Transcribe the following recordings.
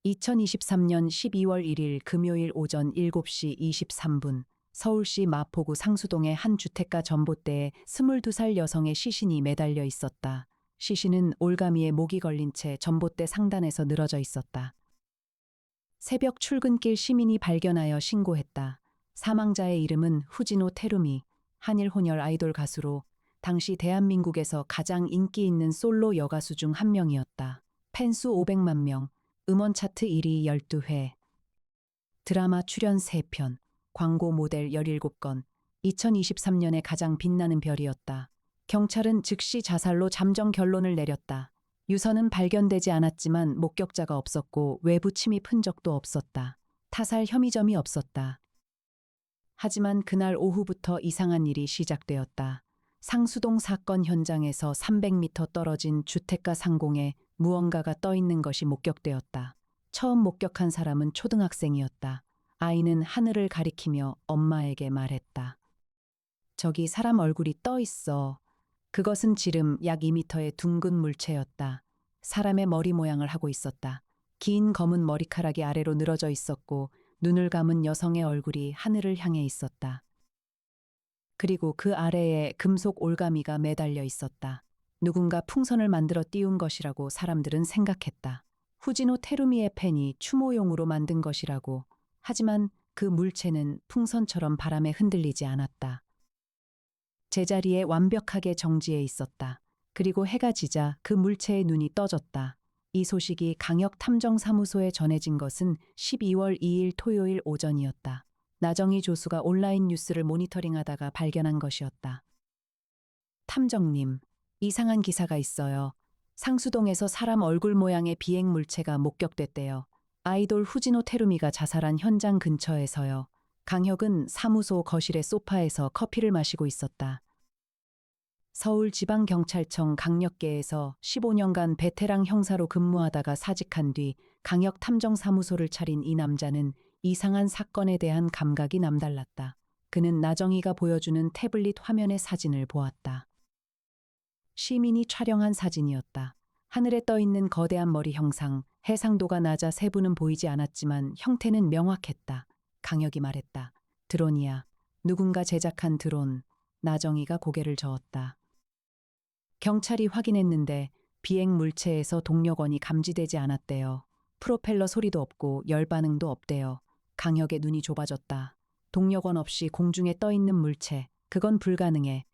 2023년 12월 1일 금요일 오전 7시 23분 서울시 마포구 상수동의 한 주택가 전봇대에 22살 여성의 시신이 매달려 있었다. 시신은 올가미에 목이 걸린 채 전봇대 상단에서 늘어져 있었다. 새벽 출근길 시민이 발견하여 신고했다. 사망자의 이름은 후지노 테루미, 한일 혼혈 아이돌 가수로 당시 대한민국에서 가장 인기 있는 솔로 여가수 중 한 명이었다. 팬수 500만 명, 음원 차트 1위 12회, 드라마 출연 3편, 광고 모델 17건, 2023년에 가장 빛나는 별이었다. 경찰은 즉시 자살로 잠정 결론을 내렸다. 유서는 발견되지 않았지만 목격자가 없었고 외부 침입 흔적도 없었다. 타살 혐의점이 없었다. 하지만 그날 오후부터 이상한 일이 시작되었다. 상수동 사건 현장에서 300m 떨어진 주택가 상공에 무언가가 떠 있는 것이 목격되었다. 처음 목격한 사람은 초등학생이었다. 아이는 하늘을 가리키며 엄마에게 말했다. 저기 사람 얼굴이 떠 있어. 그것은 지름 약 2m의 둥근 물체였다. 사람의 머리 모양을 하고 있었다. 긴 검은 머리카락이 아래로 늘어져 있었고 눈을 감은 여성의 얼굴이 하늘을 향해 있었다. 그리고 그 아래에 금속 올가미가 매달려 있었다. 누군가 풍선을 만들어 띄운 것이라고 사람들은 생각했다. 후지노 테루미의 팬이 추모용으로 만든 것이라고. 하지만 그 물체는 풍선처럼 바람에 흔들리지 않았다. 제자리에 완벽하게 정지해 있었다. 그리고 해가 지자 그 물체의 눈이 떠졌다. 이 소식이 강역탐정사무소에 전해진 것은 12월 2일 토요일 오전이었다. 나정희 조수가 온라인 뉴스를 모니터링하다가 발견한 것이었다. 탐정님, 이상한 기사가 있어요. 상수동에서 사람 얼굴 모양의 비행 물체가 목격됐대요. 아이돌 후지노 테루미가 자살한 현장 근처에서요. 강혁은 사무소 거실의 소파에서 커피를 마시고 있었다. 서울지방경찰청 강력계에서 15년간 베테랑 형사로 근무하다가 사직한 뒤 강역탐정사무소를 차린 이 남자는 이상한 사건에 대한 감각이 남달랐다. 그는 나정희가 보여주는 태블릿 화면의 사진을 보았다. 시민이 촬영한 사진이었다. 하늘에 떠 있는 거대한 머리 형상, 해상도가 낮아 세부는 보이지 않았지만 형태는 명확했다. 강혁이 말했다. 드론이야. 누군가 제작한 드론. 나정희가 고개를 저었다. 경찰이 확인했는데 비행 물체에서 동력원이 감지되지 않았대요. 프로펠러 소리도 없고 열 반응도 없대요. 강혁의 눈이 좁아졌다. 동력원 없이 공중에 떠 있는 물체, 그건 불가능해.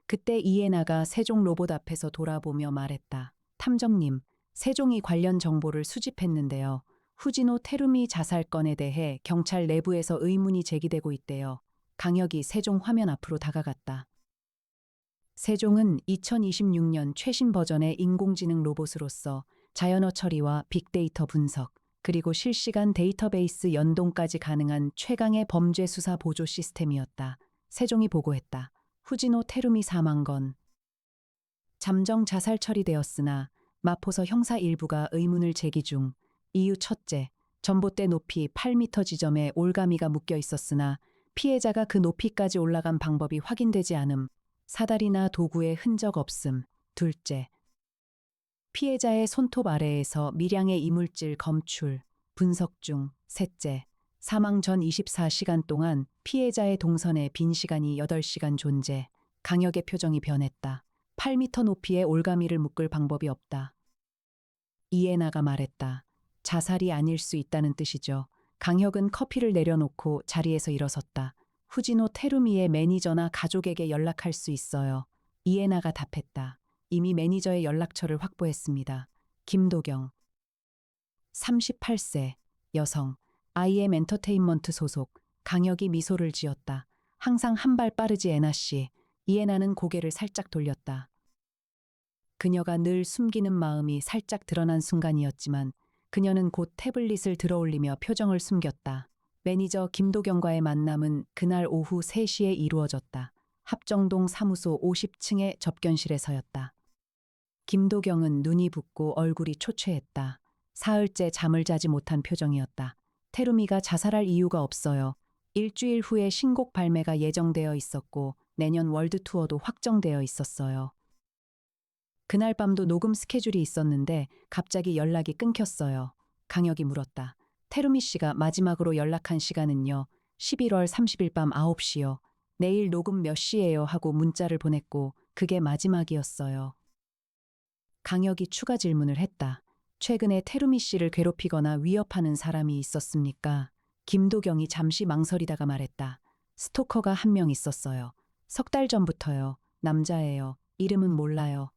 그때 이에나가 세종 로봇 앞에서 돌아보며 말했다. 탐정님, 세종이 관련 정보를 수집했는데요. 후지노 테루미 자살건에 대해 경찰 내부에서 의문이 제기되고 있대요. 강혁이 세종 화면 앞으로 다가갔다. 세종은 2026년 최신 버전의 인공지능 로봇으로서 자연어 처리와 빅데이터 분석, 그리고 실시간 데이터베이스 연동까지 가능한 최강의 범죄 수사 보조 시스템이었다. 세종이 보고했다. 후지노 테루미 사망건. 잠정 자살 처리되었으나 마포서 형사 일부가 의문을 제기 중. 이유 첫째, 전봇대 높이 8m 지점에 올가미가 묶여 있었으나 피해자가 그 높이까지 올라간 방법이 확인되지 않음. 사다리나 도구의 흔적 없음. 둘째, 피해자의 손톱 아래에서 미량의 이물질 검출, 분석 중. 셋째, 사망 전 24시간 동안 피해자의 동선에 빈 시간이 8시간 존재. 강혁의 표정이 변했다. 8m 높이의 올가미를 묶을 방법이 없다. 이에나가 말했다. 자살이 아닐 수 있다는 뜻이죠. 강혁은 커피를 내려놓고 자리에서 일어섰다. 후지노 테루미의 매니저나 가족에게 연락할 수 있어요. 이에나가 답했다. 이미 매니저의 연락처를 확보했습니다. 김도경, 38세, 여성, IM 엔터테인먼트 소속. 강혁이 미소를 지었다. 항상 한 발 빠르지 에나씨. 이에나는 고개를 살짝 돌렸다. 그녀가 늘 숨기는 마음이 살짝 드러난 순간이었지만 그녀는 곧 태블릿을 들어올리며 표정을 숨겼다. 매니저 김도경과의 만남은 그날 오후 3시에 이루어졌다. 합정동 사무소 50층의 접견실에서였다. 김도경은 눈이 붓고 얼굴이 초췌했다. 사흘째 잠을 자지 못한 표정이었다. 테루미가 자살할 이유가 없어요. 일주일 후에 신곡 발매가 예정되어 있었고 내년 월드 투어도 확정되어 있었어요. 그날 밤도 녹음 스케줄이 있었는데 갑자기 연락이 끊겼어요. 강혁이 물었다. 태루미 씨가 마지막으로 연락한 시간은요. 11월 30일 밤 9시요. 내일 녹음 몇 시예요 하고 문자를 보냈고 그게 마지막이었어요. 강혁이 추가 질문을 했다. 최근에 태루미 씨를 괴롭히거나 위협하는 사람이 있었습니까? 김도경이 잠시 망설이다가 말했다. 스토커가 한 명 있었어요. 석 달 전부터요. 남자예요. 이름은 몰라요.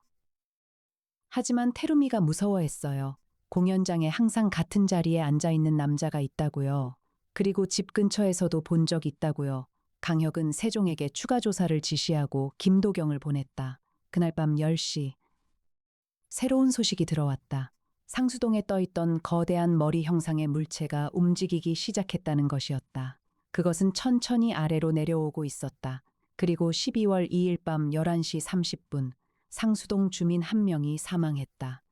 하지만 태루미가 무서워했어요. 공연장에 항상 같은 자리에 앉아 있는 남자가 있다고요. 그리고 집 근처에서도 본 적 있다고요. 강혁은 세종에게 추가 조사를 지시하고 김도경을 보냈다. 그날 밤 10시. 새로운 소식이 들어왔다. 상수동에 떠있던 거대한 머리 형상의 물체가 움직이기 시작했다는 것이었다. 그것은 천천히 아래로 내려오고 있었다. 그리고 12월 2일 밤 11시 30분, 상수동 주민 한 명이 사망했다.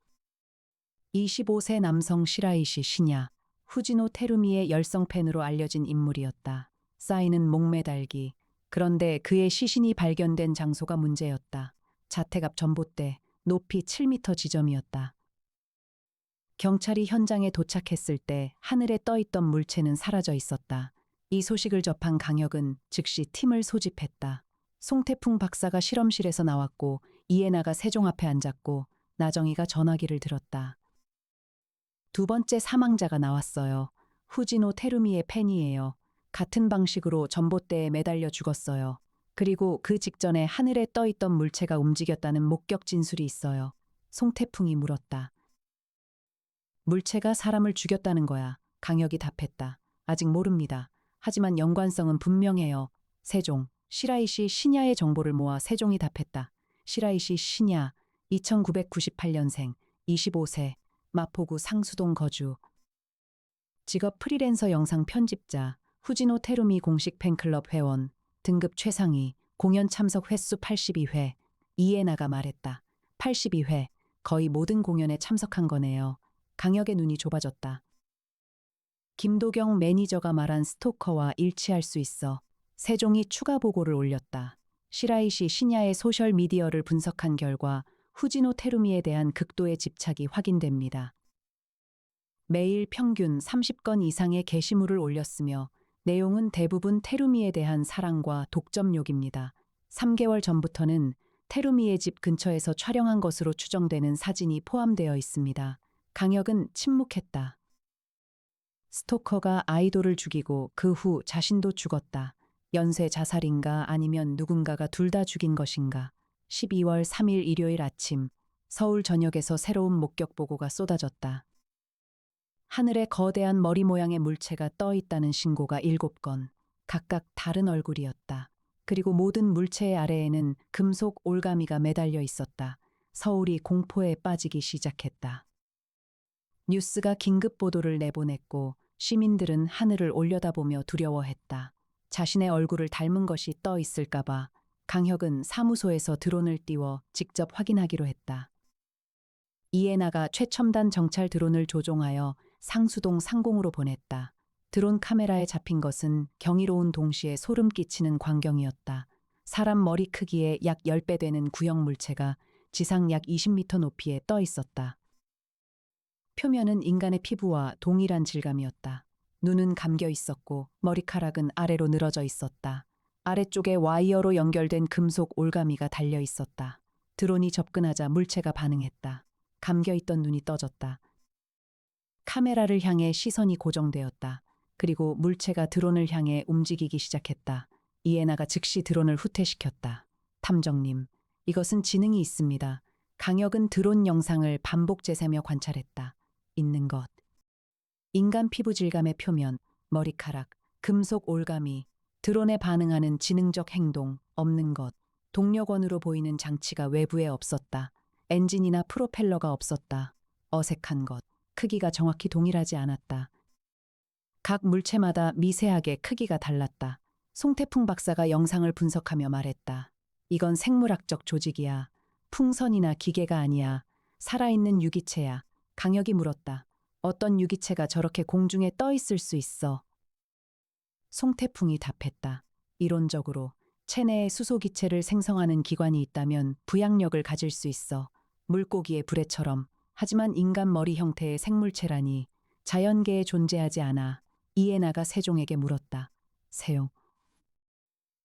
25세 남성 시라이시 시냐, 후지노 테루미의 열성 팬으로 알려진 인물이었다. 사인은 목매달기. 그런데 그의 시신이 발견된 장소가 문제였다. 자택 앞 전봇대, 높이 7m 지점이었다. 경찰이 현장에 도착했을 때 하늘에 떠있던 물체는 사라져 있었다. 이 소식을 접한 강혁은 즉시 팀을 소집했다. 송태풍 박사가 실험실에서 나왔고 이해나가 세종 앞에 앉았고 나정이가 전화기를 들었다. 두 번째 사망자가 나왔어요. 후지노 테루미의 팬이에요. 같은 방식으로 전봇대에 매달려 죽었어요. 그리고 그 직전에 하늘에 떠있던 물체가 움직였다는 목격 진술이 있어요. 송태풍이 물었다. 물체가 사람을 죽였다는 거야. 강혁이 답했다. 아직 모릅니다. 하지만 연관성은 분명해요. 세종, 시라이시 시냐의 정보를 모아 세종이 답했다. 시라이시 시냐, 2998년생, 25세, 마포구 상수동 거주. 직업 프리랜서 영상 편집자, 후지노 테루미 공식 팬클럽 회원, 등급 최상위, 공연 참석 횟수 82회. 이해나가 말했다. 82회, 거의 모든 공연에 참석한 거네요. 강혁의 눈이 좁아졌다. 김도경 매니저가 말한 스토커와 일치할 수 있어. 세종이 추가 보고를 올렸다. 시라이시 시냐의 소셜미디어를 분석한 결과 후지노 테루미에 대한 극도의 집착이 확인됩니다. 매일 평균 30건 이상의 게시물을 올렸으며 내용은 대부분 테루미에 대한 사랑과 독점욕입니다. 3개월 전부터는 테루미의 집 근처에서 촬영한 것으로 추정되는 사진이 포함되어 있습니다. 강혁은 침묵했다. 스토커가 아이돌을 죽이고 그 후 자신도 죽었다. 연쇄 자살인가 아니면 누군가가 둘 다 죽인 것인가. 12월 3일 일요일 아침 서울 전역에서 새로운 목격 보고가 쏟아졌다. 하늘에 거대한 머리 모양의 물체가 떠 있다는 신고가 7건, 각각 다른 얼굴이었다. 그리고 모든 물체의 아래에는 금속 올가미가 매달려 있었다. 서울이 공포에 빠지기 시작했다. 뉴스가 긴급 보도를 내보냈고 시민들은 하늘을 올려다보며 두려워했다. 자신의 얼굴을 닮은 것이 떠 있을까봐 강혁은 사무소에서 드론을 띄워 직접 확인하기로 했다. 이해나가 최첨단 정찰 드론을 조종하여 상수동 상공으로 보냈다. 드론 카메라에 잡힌 것은 경이로운 동시에 소름 끼치는 광경이었다. 사람 머리 크기의 약 10배 되는 구형 물체가 지상 약 20m 높이에 떠 있었다. 표면은 인간의 피부와 동일한 질감이었다. 눈은 감겨 있었고 머리카락은 아래로 늘어져 있었다. 아래쪽에 와이어로 연결된 금속 올가미가 달려 있었다. 드론이 접근하자 물체가 반응했다. 감겨있던 눈이 떠졌다. 카메라를 향해 시선이 고정되었다. 그리고 물체가 드론을 향해 움직이기 시작했다. 이해나가 즉시 드론을 후퇴시켰다. 탐정님, 이것은 지능이 있습니다. 강혁은 드론 영상을 반복 재세며 관찰했다. 있는 것. 인간 피부 질감의 표면, 머리카락, 금속 올가미, 드론에 반응하는 지능적 행동, 없는 것. 동력원으로 보이는 장치가 외부에 없었다. 엔진이나 프로펠러가 없었다. 어색한 것. 크기가 정확히 동일하지 않았다. 각 물체마다 미세하게 크기가 달랐다. 송태풍 박사가 영상을 분석하며 말했다. 이건 생물학적 조직이야. 풍선이나 기계가 아니야. 살아있는 유기체야. 강혁이 물었다. 어떤 유기체가 저렇게 공중에 떠 있을 수 있어? 송태풍이 답했다. 이론적으로 체내에 수소기체를 생성하는 기관이 있다면 부양력을 가질 수 있어. 물고기의 불에처럼. 하지만 인간 머리 형태의 생물체라니 자연계에 존재하지 않아. 이에나가 세종에게 물었다. 세용.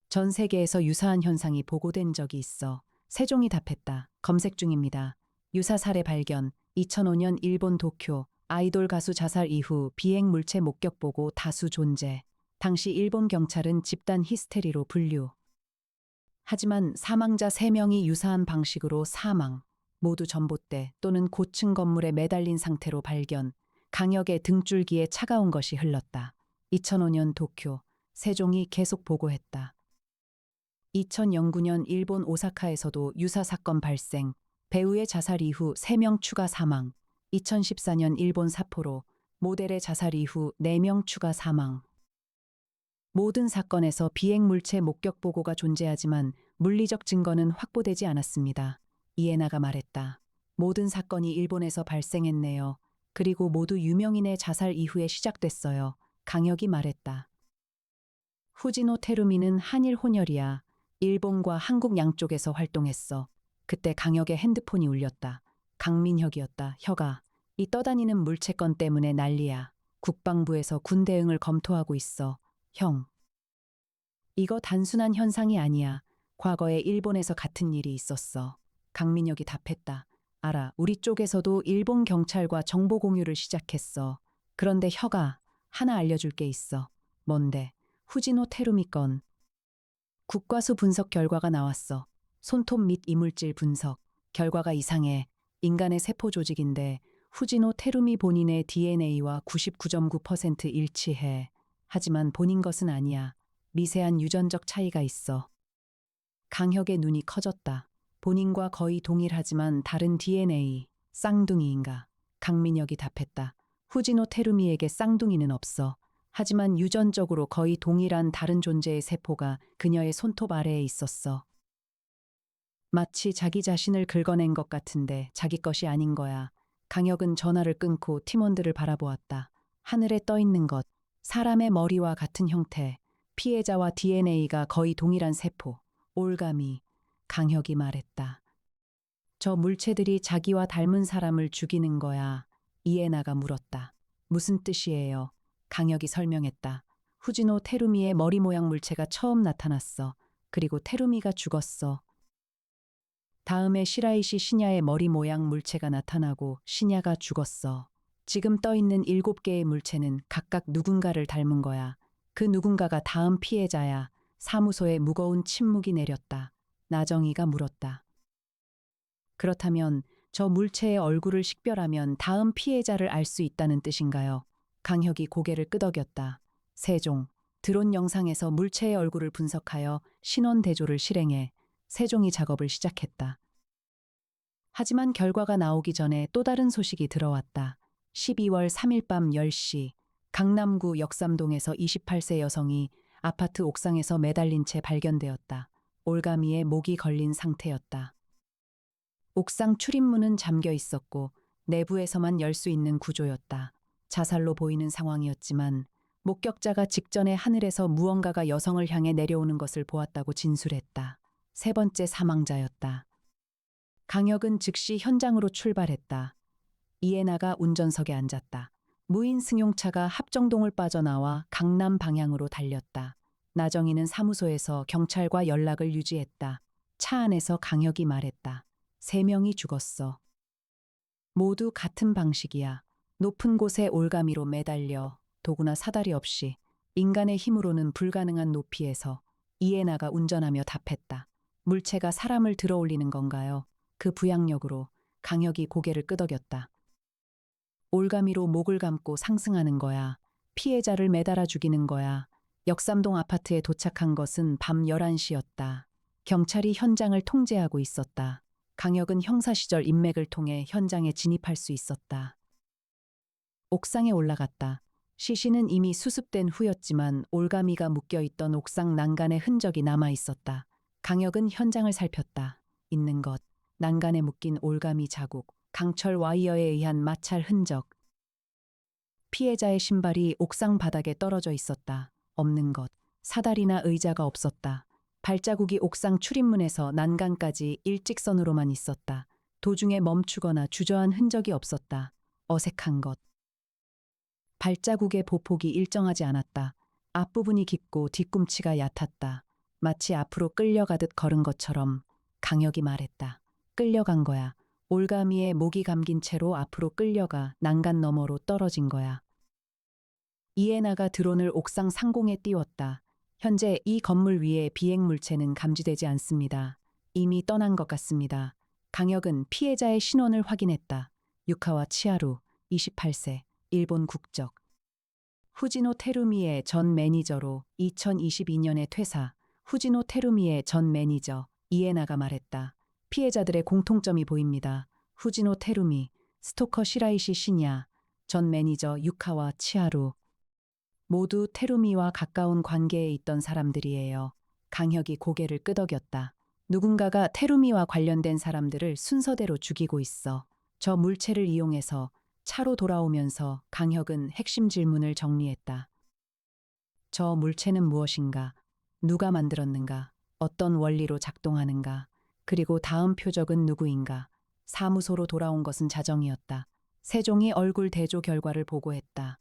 전 세계에서 유사한 현상이 보고된 적이 있어. 세종이 답했다. 검색 중입니다. 유사 사례 발견. 2005년 일본 도쿄. 아이돌 가수 자살 이후 비행 물체 목격 보고 다수 존재. 당시 일본 경찰은 집단 히스테리로 분류. 하지만 사망자 3명이 유사한 방식으로 사망. 모두 전봇대 또는 고층 건물에 매달린 상태로 발견. 강역의 등줄기에 차가운 것이 흘렀다. 2005년 도쿄. 세종이 계속 보고했다. 2009년 일본 오사카에서도 유사 사건 발생. 배우의 자살 이후 3명 추가 사망. 2014년 일본 삿포로. 모델의 자살 이후 4명 추가 사망. 모든 사건에서 비행 물체 목격 보고가 존재하지만 물리적 증거는 확보되지 않았습니다. 이에나가 말했다. 모든 사건이 일본에서 발생했네요. 그리고 모두 유명인의 자살 이후에 시작됐어요. 강혁이 말했다. 후지노 테루미는 한일 혼혈이야. 일본과 한국 양쪽에서 활동했어. 그때 강혁의 핸드폰이 울렸다. 강민혁이었다. 혁아, 이 떠다니는 물체건 때문에 난리야. 국방부에서 군 대응을 검토하고 있어. 형. 이거 단순한 현상이 아니야. 과거에 일본에서 같은 일이 있었어. 강민혁이 답했다. 알아. 우리 쪽에서도 일본 경찰과 정보 공유를 시작했어. 그런데 혁아, 하나 알려줄 게 있어. 뭔데? 후지노 테루미 건. 국과수 분석 결과가 나왔어. 손톱 및 이물질 분석. 결과가 이상해. 인간의 세포 조직인데 후지노 테루미 본인의 DNA와 99.9% 일치해. 하지만 본인 것은 아니야. 미세한 유전적 차이가 있어. 강혁의 눈이 커졌다. 본인과 거의 동일하지만 다른 DNA. 쌍둥이인가? 강민혁이 답했다. 후지노 테루미에게 쌍둥이는 없어. 하지만 유전적으로 거의 동일한 다른 존재의 세포가 그녀의 손톱 아래에 있었어. 마치 자기 자신을 긁어낸 것 같은데 자기 것이 아닌 거야. 강혁은 전화를 끊고 팀원들을 바라보았다. 하늘에 떠 있는 것, 사람의 머리와 같은 형태, 피해자와 DNA가 거의 동일한 세포, 올가미. 강혁이 말했다. 저 물체들이 자기와 닮은 사람을 죽이는 거야. 이에나가 물었다. 무슨 뜻이에요? 강혁이 설명했다. 후지노 테루미의 머리 모양 물체가 처음 나타났어. 그리고 테루미가 죽었어. 다음에 시라이시 시냐의 머리 모양 물체가 나타나고 시냐가 죽었어. 지금 떠 있는 7개의 물체는 각각 누군가를 닮은 거야. 그 누군가가 다음 피해자야. 사무소에 무거운 침묵이 내렸다. 나정희가 물었다. 그렇다면 저 물체의 얼굴을 식별하면 다음 피해자를 알 수 있다는 뜻인가요? 강혁이 고개를 끄덕였다. 세종, 드론 영상에서 물체의 얼굴을 분석하여 신원 대조를 실행해 세종이 작업을 시작했다. 하지만 결과가 나오기 전에 또 다른 소식이 들어왔다. 12월 3일 밤 10시 강남구 역삼동에서 28세 여성이 아파트 옥상에서 매달린 채 발견되었다. 올가미에 목이 걸린 상태였다. 옥상 출입문은 잠겨 있었고 내부에서만 열 수 있는 구조였다. 자살로 보이는 상황이었지만 목격자가 직전에 하늘에서 무언가가 여성을 향해 내려오는 것을 보았다고 진술했다. 세 번째 사망자였다. 강혁은 즉시 현장으로 출발했다. 이에나가 운전석에 앉았다. 무인 승용차가 합정동을 빠져나와 강남 방향으로 달렸다. 나정희는 사무소에서 경찰과 연락을 유지했다. 차 안에서 강혁이 말했다. 3명이 죽었어. 모두 같은 방식이야. 높은 곳에 올가미로 매달려 도구나 사다리 없이 인간의 힘으로는 불가능한 높이에서. 이에나가 운전하며 답했다. 물체가 사람을 들어올리는 건가요? 그 부양력으로. 강혁이 고개를 끄덕였다. 올가미로 목을 감고 상승하는 거야. 피해자를 매달아 죽이는 거야. 역삼동 아파트에 도착한 것은 밤 11시였다. 경찰이 현장을 통제하고 있었다. 강혁은 형사 시절 인맥을 통해 현장에 진입할 수 있었다. 옥상에 올라갔다. 시신은 이미 수습된 후였지만 올가미가 묶여있던 옥상 난간에 흔적이 남아있었다. 강혁은 현장을 살폈다. 있는 것, 난간에 묶인 올가미 자국, 강철 와이어에 의한 마찰 흔적. 피해자의 신발이 옥상 바닥에 떨어져 있었다. 없는 것, 사다리나 의자가 없었다. 발자국이 옥상 출입문에서 난간까지 일직선으로만 있었다. 도중에 멈추거나 주저한 흔적이 없었다. 어색한 것. 발자국의 보폭이 일정하지 않았다. 앞부분이 깊고 뒤꿈치가 얕았다. 마치 앞으로 끌려가듯 걸은 것처럼. 강혁이 말했다. 끌려간 거야. 올가미의 목이 감긴 채로 앞으로 끌려가 난간 너머로 떨어진 거야. 이에나가 드론을 옥상 상공에 띄웠다. 현재 이 건물 위에 비행 물체는 감지되지 않습니다. 이미 떠난 것 같습니다. 강혁은 피해자의 신원을 확인했다. 유카와 치하루, 28세, 일본 국적. 후지노 테루미의 전 매니저로 2022년에 퇴사. 후지노 테루미의 전 매니저 이에나가 말했다. 피해자들의 공통점이 보입니다. 후지노 테루미, 스토커 시라이시 시냐, 전 매니저 유카와 치하루. 모두 테루미와 가까운 관계에 있던 사람들이에요. 강혁이 고개를 끄덕였다. 누군가가 테루미와 관련된 사람들을 순서대로 죽이고 있어. 저 물체를 이용해서 차로 돌아오면서 강혁은 핵심 질문을 정리했다. 저 물체는 무엇인가? 누가 만들었는가? 어떤 원리로 작동하는가? 그리고 다음 표적은 누구인가? 사무소로 돌아온 것은 자정이었다. 세종이 얼굴 대조 결과를 보고했다.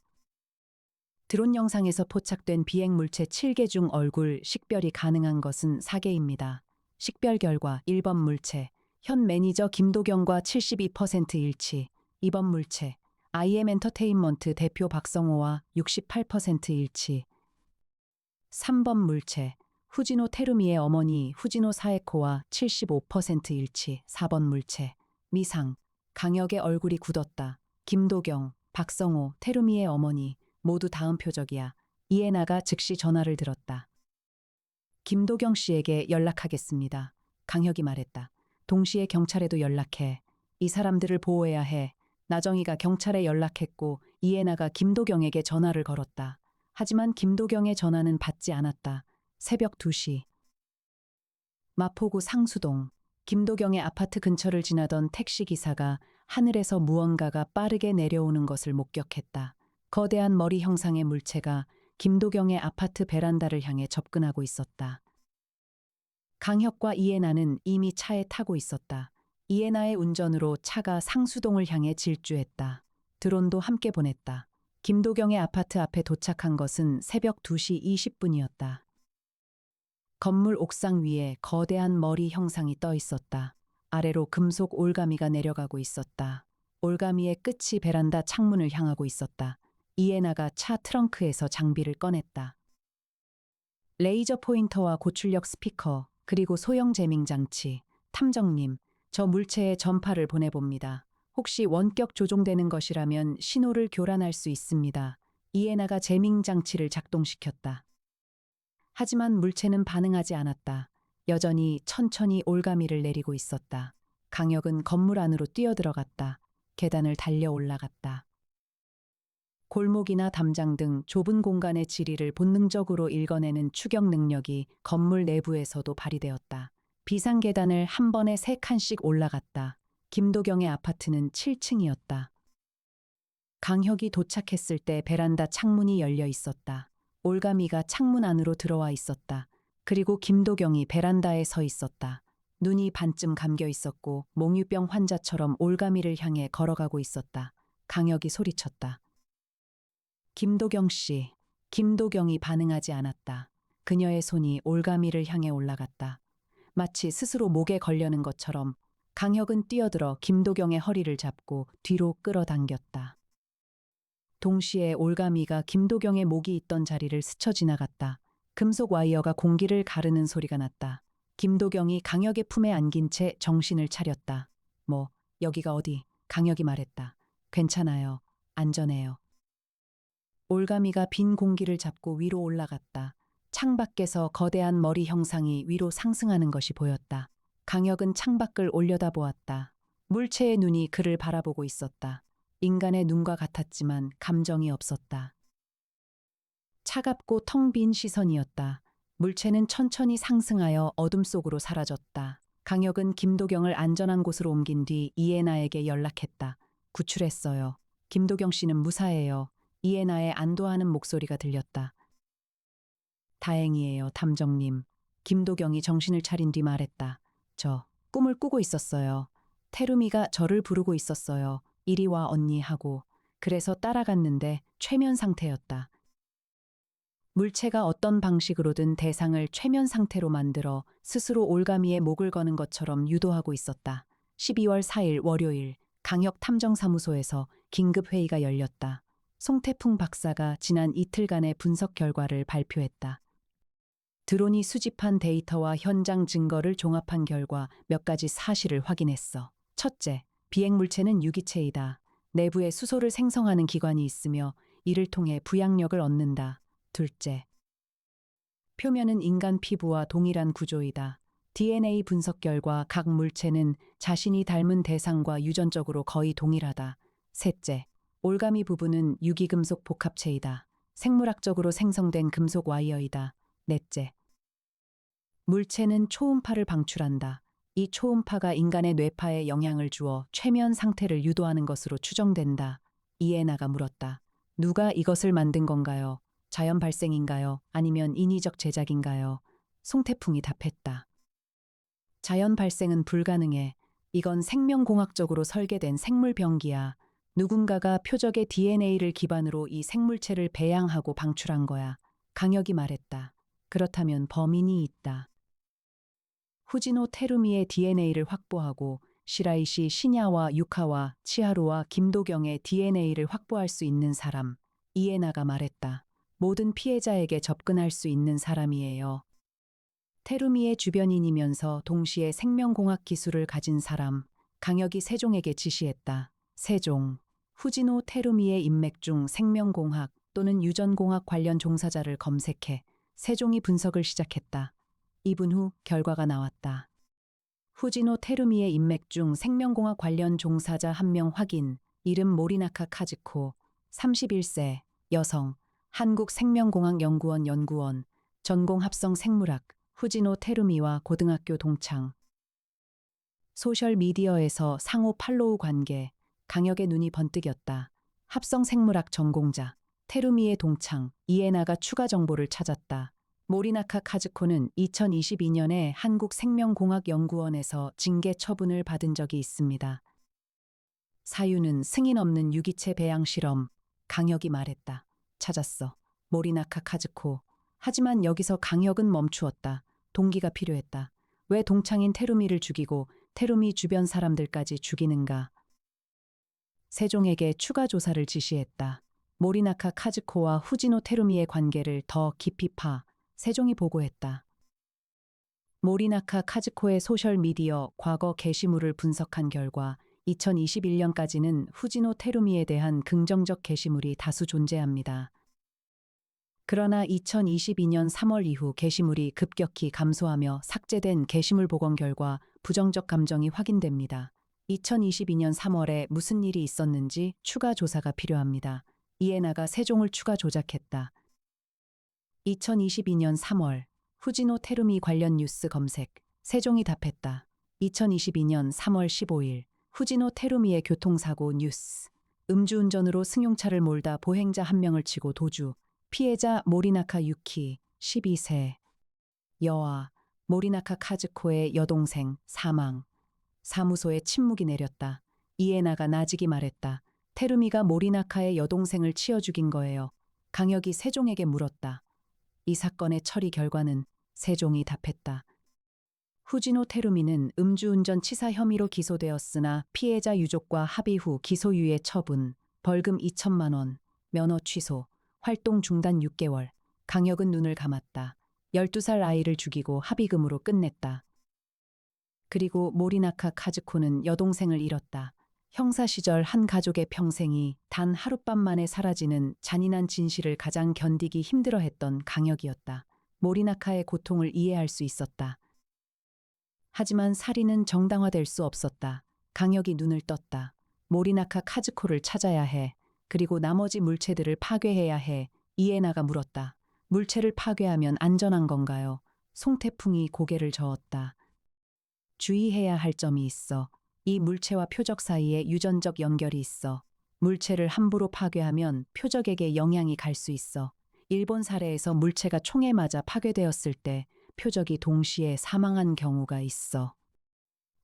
드론 영상에서 포착된 비행 물체 7개 중 얼굴 식별이 가능한 것은 4개입니다. 식별 결과 1번 물체, 현 매니저 김도경과 72% 일치. 2번 물체, IM 엔터테인먼트 대표 박성호와 68% 일치. 3번 물체, 후지노 테루미의 어머니 후지노 사에코와 75% 일치. 4번 물체, 미상, 강혁의 얼굴이 굳었다. 김도경, 박성호, 테루미의 어머니, 모두 다음 표적이야. 이에나가 즉시 전화를 들었다. 김도경 씨에게 연락하겠습니다. 강혁이 말했다. 동시에 경찰에도 연락해. 이 사람들을 보호해야 해. 나정희가 경찰에 연락했고 이에나가 김도경에게 전화를 걸었다. 하지만 김도경의 전화는 받지 않았다. 새벽 2시. 마포구 상수동. 김도경의 아파트 근처를 지나던 택시기사가 하늘에서 무언가가 빠르게 내려오는 것을 목격했다. 거대한 머리 형상의 물체가 김도경의 아파트 베란다를 향해 접근하고 있었다. 강혁과 이에나는 이미 차에 타고 있었다. 이에나의 운전으로 차가 상수동을 향해 질주했다. 드론도 함께 보냈다. 김도경의 아파트 앞에 도착한 것은 새벽 2시 20분이었다. 건물 옥상 위에 거대한 머리 형상이 떠 있었다. 아래로 금속 올가미가 내려가고 있었다. 올가미의 끝이 베란다 창문을 향하고 있었다. 이에나가 차 트렁크에서 장비를 꺼냈다. 레이저 포인터와 고출력 스피커, 그리고 소형 재밍 장치. 탐정님, 저 물체의 전파를 보내봅니다. 혹시 원격 조종되는 것이라면 신호를 교란할 수 있습니다. 이에나가 재밍 장치를 작동시켰다. 하지만 물체는 반응하지 않았다. 여전히 천천히 올가미를 내리고 있었다. 강혁은 건물 안으로 뛰어들어갔다. 계단을 달려 올라갔다. 골목이나 담장 등 좁은 공간의 지리를 본능적으로 읽어내는 추격 능력이 건물 내부에서도 발휘되었다. 비상계단을 한 번에 3칸씩 올라갔다. 김도경의 아파트는 7층이었다. 강혁이 도착했을 때 베란다 창문이 열려 있었다. 올가미가 창문 안으로 들어와 있었다. 그리고 김도경이 베란다에 서 있었다. 눈이 반쯤 감겨 있었고 몽유병 환자처럼 올가미를 향해 걸어가고 있었다. 강혁이 소리쳤다. 김도경 씨. 김도경이 반응하지 않았다. 그녀의 손이 올가미를 향해 올라갔다. 마치 스스로 목에 걸려는 것처럼 강혁은 뛰어들어 김도경의 허리를 잡고 뒤로 끌어당겼다. 동시에 올가미가 김도경의 목이 있던 자리를 스쳐 지나갔다. 금속 와이어가 공기를 가르는 소리가 났다. 김도경이 강혁의 품에 안긴 채 정신을 차렸다. 여기가 어디? 강혁이 말했다. 괜찮아요. 안전해요. 올가미가 빈 공기를 잡고 위로 올라갔다. 창밖에서 거대한 머리 형상이 위로 상승하는 것이 보였다. 강혁은 창밖을 올려다보았다. 물체의 눈이 그를 바라보고 있었다. 인간의 눈과 같았지만 감정이 없었다. 차갑고 텅 빈 시선이었다. 물체는 천천히 상승하여 어둠 속으로 사라졌다. 강혁은 김도경을 안전한 곳으로 옮긴 뒤 이에나에게 연락했다. 구출했어요. 김도경 씨는 무사해요. 이에나의 안도하는 목소리가 들렸다. 다행이에요, 탐정님. 김도경이 정신을 차린 뒤 말했다. 저 꿈을 꾸고 있었어요. 테루미가 저를 부르고 있었어요. 이리 와 언니 하고. 그래서 따라갔는데 최면 상태였다. 물체가 어떤 방식으로든 대상을 최면 상태로 만들어 스스로 올가미에 목을 거는 것처럼 유도하고 있었다. 12월 4일 월요일 강역 탐정사무소에서 긴급 회의가 열렸다. 송태풍 박사가 지난 이틀간의 분석 결과를 발표했다. 드론이 수집한 데이터와 현장 증거를 종합한 결과 몇 가지 사실을 확인했어. 첫째, 비행 물체는 유기체이다. 내부에 수소를 생성하는 기관이 있으며 이를 통해 부양력을 얻는다. 둘째, 표면은 인간 피부와 동일한 구조이다. DNA 분석 결과 각 물체는 자신이 닮은 대상과 유전적으로 거의 동일하다. 셋째, 올가미 부분은 유기금속 복합체이다. 생물학적으로 생성된 금속 와이어이다. 넷째, 물체는 초음파를 방출한다. 이 초음파가 인간의 뇌파에 영향을 주어 최면 상태를 유도하는 것으로 추정된다. 이에나가 물었다. 누가 이것을 만든 건가요? 자연 발생인가요? 아니면 인위적 제작인가요? 송태풍이 답했다. 자연 발생은 불가능해. 이건 생명공학적으로 설계된 생물병기야. 누군가가 표적의 DNA를 기반으로 이 생물체를 배양하고 방출한 거야. 강혁이 말했다. 그렇다면 범인이 있다. 후지노 테루미의 DNA를 확보하고 시라이시 시냐와 유카와 치하루와 김도경의 DNA를 확보할 수 있는 사람. 이에나가 말했다. 모든 피해자에게 접근할 수 있는 사람이에요. 테루미의 주변인이면서 동시에 생명공학 기술을 가진 사람. 강혁이 세종에게 지시했다. 세종, 후지노 테루미의 인맥 중 생명공학 또는 유전공학 관련 종사자를 검색해. 세종이 분석을 시작했다. 2분 후 결과가 나왔다. 후지노 테루미의 인맥 중 생명공학 관련 종사자 1명 확인. 이름 모리나카 카즈코, 31세, 여성, 한국생명공학연구원 연구원, 전공 합성 생물학, 후지노 테루미와 고등학교 동창. 소셜미디어에서 상호 팔로우 관계, 강혁의 눈이 번뜩였다. 합성 생물학 전공자, 테루미의 동창, 이에나가 추가 정보를 찾았다. 모리나카 카즈코는 2022년에 한국생명공학연구원에서 징계 처분을 받은 적이 있습니다. 사유는 승인 없는 유기체 배양 실험. 강혁이 말했다. 찾았어. 모리나카 카즈코. 하지만 여기서 강혁은 멈추었다. 동기가 필요했다. 왜 동창인 테루미를 죽이고 테루미 주변 사람들까지 죽이는가? 세종에게 추가 조사를 지시했다. 모리나카 카즈코와 후지노 테루미의 관계를 더 깊이 파. 세종이 보고했다. 모리나카 카즈코의 소셜미디어 과거 게시물을 분석한 결과 2021년까지는 후지노 테루미에 대한 긍정적 게시물이 다수 존재합니다. 그러나 2022년 3월 이후 게시물이 급격히 감소하며 삭제된 게시물 복원 결과 부정적 감정이 확인됩니다. 2022년 3월에 무슨 일이 있었는지 추가 조사가 필요합니다. 이에나가 세종을 추가 조작했다. 2022년 3월 후지노 테루미 관련 뉴스 검색. 세종이 답했다. 2022년 3월 15일 후지노 테루미의 교통사고 뉴스. 음주운전으로 승용차를 몰다 보행자 1명을 치고 도주. 피해자 모리나카 유키 12세. 여아 모리나카 카즈코의 여동생 사망. 사무소에 침묵이 내렸다. 이에나가 나직이 말했다. 테루미가 모리나카의 여동생을 치어 죽인 거예요. 강혁이 세종에게 물었다. 이 사건의 처리 결과는? 세종이 답했다. 후지노 테루미는 음주운전 치사 혐의로 기소되었으나 피해자 유족과 합의 후 기소유예 처분, 벌금 2천만 원, 면허 취소, 활동 중단 6개월. 강혁은 눈을 감았다. 12살 아이를 죽이고 합의금으로 끝냈다. 그리고 모리나카 카즈코는 여동생을 잃었다. 형사 시절 한 가족의 평생이 단 하룻밤 만에 사라지는 잔인한 진실을 가장 견디기 힘들어했던 강혁이었다. 모리나카의 고통을 이해할 수 있었다. 하지만 살인은 정당화될 수 없었다. 강혁이 눈을 떴다. 모리나카 카즈코를 찾아야 해. 그리고 나머지 물체들을 파괴해야 해. 이에나가 물었다. 물체를 파괴하면 안전한 건가요? 송태풍이 고개를 저었다. 주의해야 할 점이 있어. 이 물체와 표적 사이에 유전적 연결이 있어. 물체를 함부로 파괴하면 표적에게 영향이 갈 수 있어. 일본 사례에서 물체가 총에 맞아 파괴되었을 때 표적이 동시에 사망한 경우가 있어.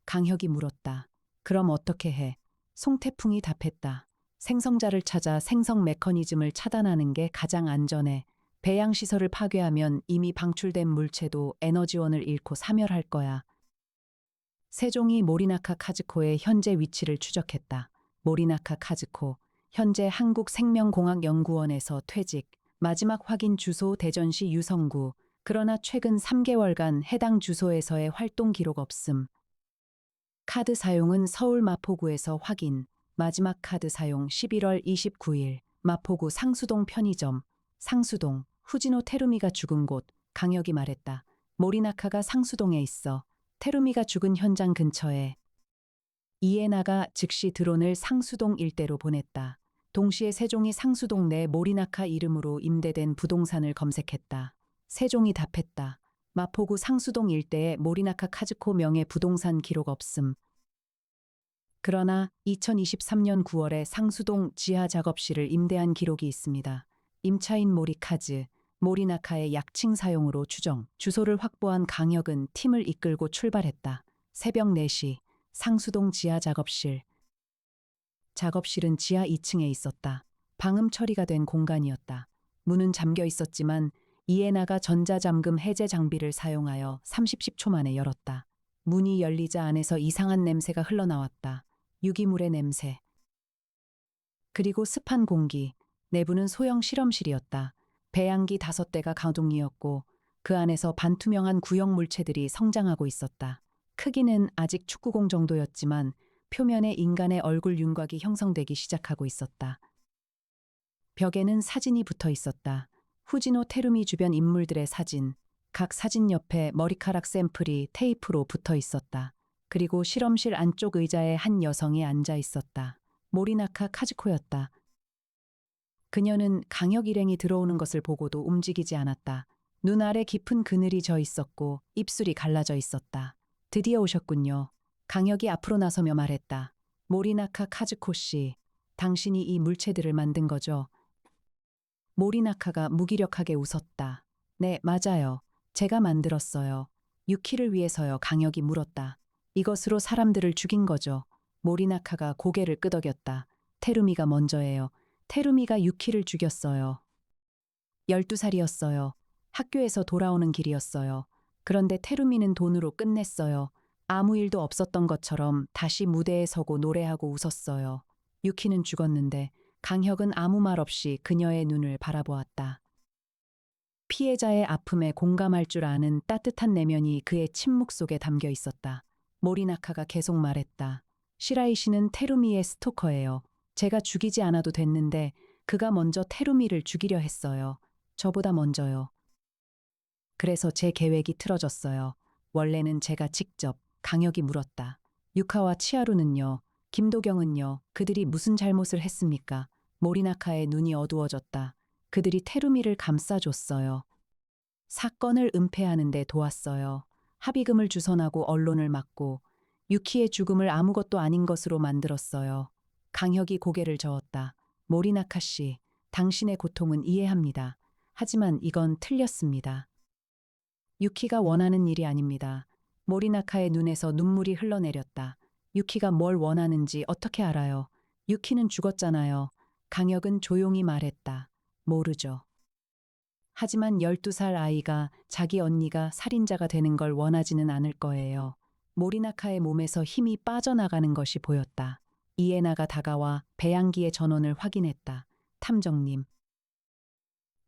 강혁이 물었다. 그럼 어떻게 해? 송태풍이 답했다. 생성자를 찾아 생성 메커니즘을 차단하는 게 가장 안전해. 배양시설을 파괴하면 이미 방출된 물체도 에너지원을 잃고 사멸할 거야. 세종이 모리나카 카즈코의 현재 위치를 추적했다. 모리나카 카즈코, 현재 한국생명공학연구원에서 퇴직, 마지막 확인 주소 대전시 유성구, 그러나 최근 3개월간 해당 주소에서의 활동 기록 없음. 카드 사용은 서울 마포구에서 확인, 마지막 카드 사용 11월 29일, 마포구 상수동 편의점, 상수동, 후지노 테루미가 죽은 곳, 강혁이 말했다. 모리나카가 상수동에 있어. 테루미가 죽은 현장 근처에. 이에나가 즉시 드론을 상수동 일대로 보냈다. 동시에 세종이 상수동 내 모리나카 이름으로 임대된 부동산을 검색했다. 세종이 답했다. 마포구 상수동 일대에 모리나카 카즈코 명의 부동산 기록 없음. 그러나 2023년 9월에 상수동 지하 작업실을 임대한 기록이 있습니다. 임차인 모리카즈, 모리나카의 약칭 사용으로 추정, 주소를 확보한 강혁은 팀을 이끌고 출발했다. 새벽 4시, 상수동 지하 작업실. 작업실은 지하 2층에 있었다. 방음 처리가 된 공간이었다. 문은 잠겨 있었지만 이에나가 전자잠금 해제 장비를 사용하여 30초 만에 열었다. 문이 열리자 안에서 이상한 냄새가 흘러나왔다. 유기물의 냄새. 그리고 습한 공기. 내부는 소형 실험실이었다. 배양기 5대가 가동이었고 그 안에서 반투명한 구형 물체들이 성장하고 있었다. 크기는 아직 축구공 정도였지만 표면에 인간의 얼굴 윤곽이 형성되기 시작하고 있었다. 벽에는 사진이 붙어 있었다. 후지노 테루미 주변 인물들의 사진. 각 사진 옆에 머리카락 샘플이 테이프로 붙어 있었다. 그리고 실험실 안쪽 의자에 한 여성이 앉아 있었다. 모리나카 카즈코였다. 그녀는 강혁 일행이 들어오는 것을 보고도 움직이지 않았다. 눈 아래 깊은 그늘이 져 있었고 입술이 갈라져 있었다. 드디어 오셨군요. 강혁이 앞으로 나서며 말했다. 모리나카 카즈코 씨, 당신이 이 물체들을 만든 거죠? 모리나카가 무기력하게 웃었다. 네, 맞아요. 제가 만들었어요. 유키를 위해서요. 강혁이 물었다. 이것으로 사람들을 죽인 거죠. 모리나카가 고개를 끄덕였다. 테루미가 먼저예요. 테루미가 유키를 죽였어요. 12살이었어요. 학교에서 돌아오는 길이었어요. 그런데 테루미는 돈으로 끝냈어요. 아무 일도 없었던 것처럼 다시 무대에 서고 노래하고 웃었어요. 유키는 죽었는데 강혁은 아무 말 없이 그녀의 눈을 바라보았다. 피해자의 아픔에 공감할 줄 아는 따뜻한 내면이 그의 침묵 속에 담겨 있었다. 모리나카가 계속 말했다. 시라이 씨는 테루미의 스토커예요. 제가 죽이지 않아도 됐는데 그가 먼저 테루미를 죽이려 했어요. 저보다 먼저요. 그래서 제 계획이 틀어졌어요. 원래는 제가 직접. 강혁이 물었다. 유카와 치하루는요? 김도경은요? 그들이 무슨 잘못을 했습니까? 모리나카의 눈이 어두워졌다. 그들이 테루미를 감싸줬어요. 사건을 은폐하는 데 도왔어요. 합의금을 주선하고 언론을 막고 유키의 죽음을 아무것도 아닌 것으로 만들었어요. 강혁이 고개를 저었다. 모리나카 씨, 당신의 고통은 이해합니다. 하지만 이건 틀렸습니다. 유키가 원하는 일이 아닙니다. 모리나카의 눈에서 눈물이 흘러내렸다. 유키가 뭘 원하는지 어떻게 알아요? 유키는 죽었잖아요. 강혁은 조용히 말했다. 모르죠. 하지만 12살 아이가 자기 언니가 살인자가 되는 걸 원하지는 않을 거예요. 모리나카의 몸에서 힘이 빠져나가는 것이 보였다. 이에나가 다가와 배양기의 전원을 확인했다. 탐정님.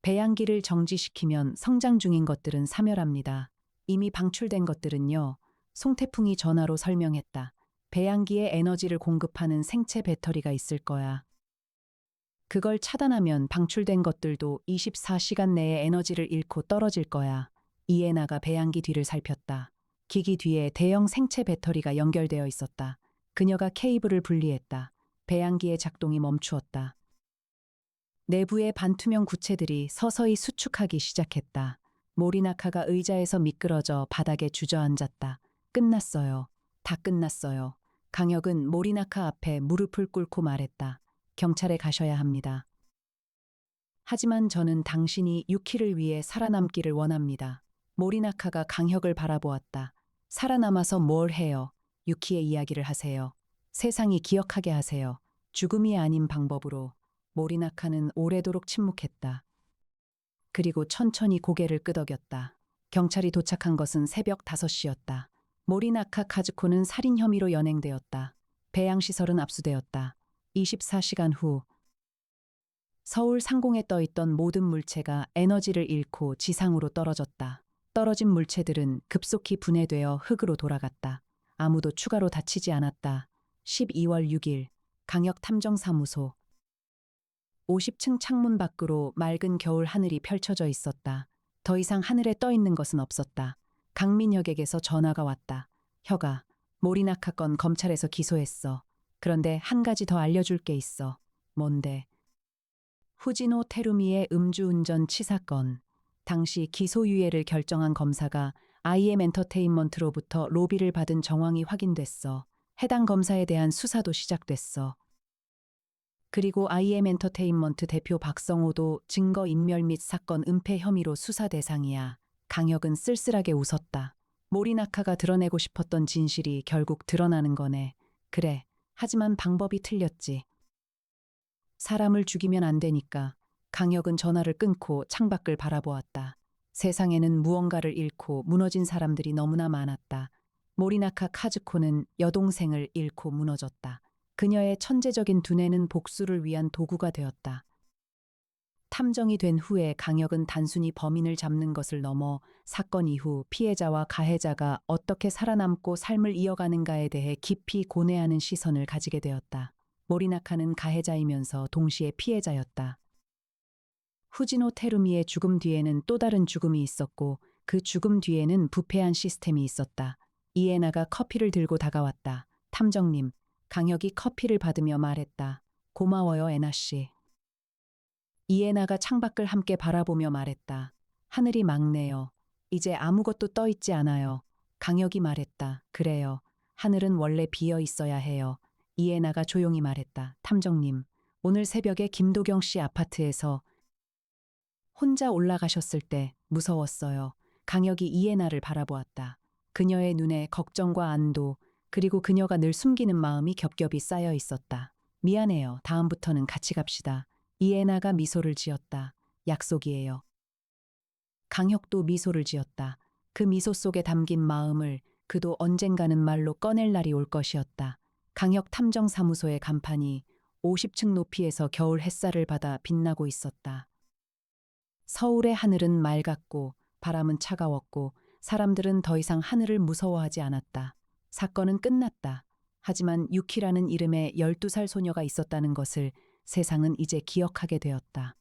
배양기를 정지시키면 성장 중인 것들은 사멸합니다. 이미 방출된 것들은요. 송태풍이 전화로 설명했다. 배양기에 에너지를 공급하는 생체 배터리가 있을 거야. 그걸 차단하면 방출된 것들도 24시간 내에 에너지를 잃고 떨어질 거야. 이에나가 배양기 뒤를 살폈다. 기기 뒤에 대형 생체 배터리가 연결되어 있었다. 그녀가 케이블을 분리했다. 배양기의 작동이 멈추었다. 내부의 반투명 구체들이 서서히 수축하기 시작했다. 모리나카가 의자에서 미끄러져 바닥에 주저앉았다. 끝났어요. 다 끝났어요. 강혁은 모리나카 앞에 무릎을 꿇고 말했다. 경찰에 가셔야 합니다. 하지만 저는 당신이 유키를 위해 살아남기를 원합니다. 모리나카가 강혁을 바라보았다. 살아남아서 뭘 해요? 유키의 이야기를 하세요. 세상이 기억하게 하세요. 죽음이 아닌 방법으로. 모리나카는 오래도록 침묵했다. 그리고 천천히 고개를 끄덕였다. 경찰이 도착한 것은 새벽 5시였다. 모리나카 카즈코는 살인 혐의로 연행되었다. 배양시설은 압수되었다. 24시간 후 서울 상공에 떠있던 모든 물체가 에너지를 잃고 지상으로 떨어졌다. 떨어진 물체들은 급속히 분해되어 흙으로 돌아갔다. 아무도 추가로 다치지 않았다. 12월 6일 강역탐정사무소 50층 창문 밖으로 맑은 겨울 하늘이 펼쳐져 있었다. 더 이상 하늘에 떠 있는 것은 없었다. 강민혁에게서 전화가 왔다. 혁아, 모리나카 건 검찰에서 기소했어. 그런데 한 가지 더 알려줄 게 있어. 뭔데? 후지노 테루미의 음주운전 치사건. 당시 기소유예를 결정한 검사가 IM 엔터테인먼트로부터 로비를 받은 정황이 확인됐어. 해당 검사에 대한 수사도 시작됐어. 그리고 IM 엔터테인먼트 대표 박성호도 증거인멸 및 사건 은폐 혐의로 수사 대상이야. 강혁은 쓸쓸하게 웃었다. 모리나카가 드러내고 싶었던 진실이 결국 드러나는 거네. 그래. 하지만 방법이 틀렸지. 사람을 죽이면 안 되니까. 강혁은 전화를 끊고 창밖을 바라보았다. 세상에는 무언가를 잃고 무너진 사람들이 너무나 많았다. 모리나카 카즈코는 여동생을 잃고 무너졌다. 그녀의 천재적인 두뇌는 복수를 위한 도구가 되었다. 탐정이 된 후에 강혁은 단순히 범인을 잡는 것을 넘어 사건 이후 피해자와 가해자가 어떻게 살아남고 삶을 이어가는가에 대해 깊이 고뇌하는 시선을 가지게 되었다. 모리나카는 가해자이면서 동시에 피해자였다. 후지노 테루미의 죽음 뒤에는 또 다른 죽음이 있었고 그 죽음 뒤에는 부패한 시스템이 있었다. 이에나가 커피를 들고 다가왔다. 탐정님, 강혁이 커피를 받으며 말했다. 고마워요, 에나씨. 이에나가 창밖을 함께 바라보며 말했다. 하늘이 맑네요. 이제 아무것도 떠 있지 않아요. 강혁이 말했다. 그래요. 하늘은 원래 비어 있어야 해요. 이에나가 조용히 말했다. 탐정님, 오늘 새벽에 김도경 씨 아파트에서 혼자 올라가셨을 때 무서웠어요. 강혁이 이에나를 바라보았다. 그녀의 눈에 걱정과 안도, 그리고 그녀가 늘 숨기는 마음이 겹겹이 쌓여 있었다. 미안해요. 다음부터는 같이 갑시다. 이에나가 미소를 지었다. 약속이에요. 강혁도 미소를 지었다. 그 미소 속에 담긴 마음을 그도 언젠가는 말로 꺼낼 날이 올 것이었다. 강혁 탐정사무소의 간판이 50층 높이에서 겨울 햇살을 받아 빛나고 있었다. 서울의 하늘은 맑았고 바람은 차가웠고 사람들은 더 이상 하늘을 무서워하지 않았다. 사건은 끝났다. 하지만 유키라는 이름의 12살 소녀가 있었다는 것을 세상은 이제 기억하게 되었다.